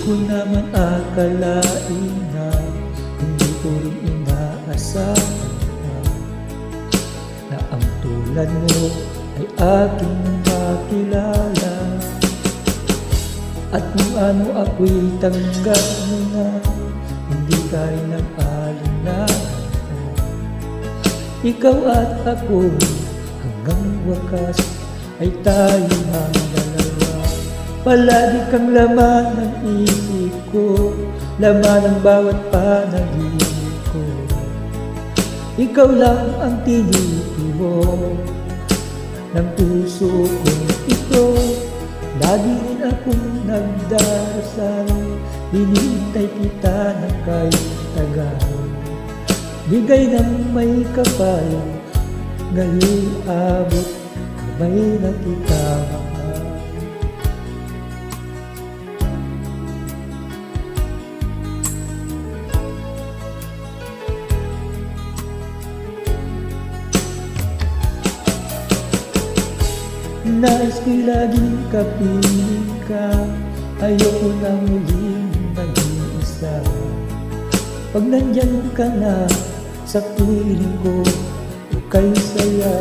ko naman akalain na hindi ko rin inaasahan na ang tulad mo ay aking makilala. At kung ano ako'y tanggap mo na, hindi ka rin nag-alinlangan. Ikaw at ako hanggang wakas ay tayo ang dalawa. Palagi kang laman ng isip ko, laman ng bawat panaginip ko. Ikaw lang ang tinitibok ng puso kong ito. Lagi rin akong nagdarasal, hinihintay kita ng kahit tagal. Bigay ng may kapal, ngayon abot kamay na kita mahal. Nais ko'y laging kapiling ka, ayoko na muling mag-iisa. Pag nandyan ka na sa piling ko, ika'y saya.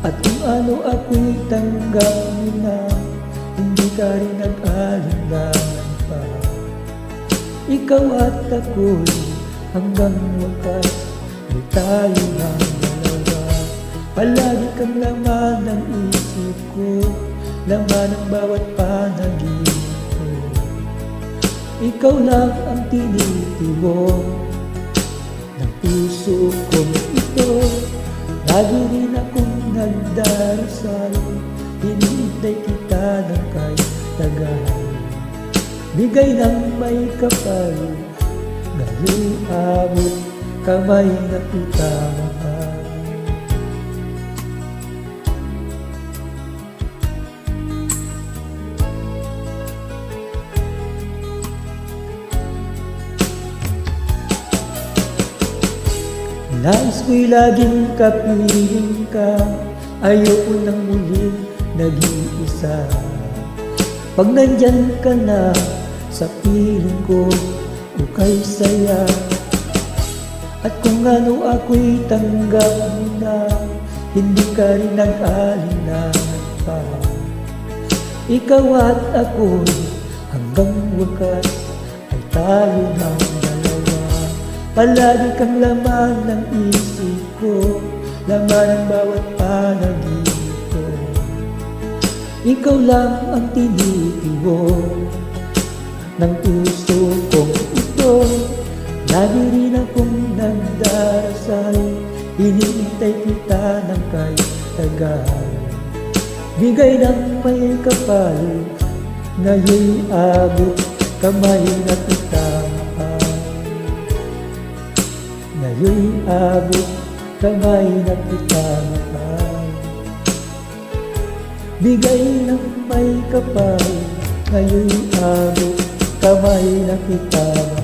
At kung ano ako'y tanggap mo na, hindi ka rin nag-alinlangan pa. Ikaw at ako'y hanggang wakas ay tayo ng dalawa. Palagi kang laman ng isip ko, laman ng bawat panaginip ko. Ikaw lang ang tinitibok ng puso kong ito. Lagi rin akong nagdarasal, hinihintay kita ng kahit tagal. Bigay ng may kapal, ngayon abot kamay na kita mahal. Nais ko'y laging kapiling ka, ayoko nang muling nag-iisa. Pag nandyan ka na sa piling ko, ukay saya. At kung ano ako'y tanggap mo na, hindi ka rin nag-alinlangan pa. Ikaw at ako'y hanggang wakas ay tayo ng dalawa. Palagi kang laman ng isip ko, laman ng bawat panaginip ko. Ikaw lang ang tinitibok ng puso kong ito. Lagi rin akong nagdarasal, hinihintay kita ng kahit tagal. Bigay ng may kapal, ngayon abot kamay na kita mahal. Ngayon abot kamay na kita mahal. Bigay ng may kapal, ngayon abot kamay na kita mahal.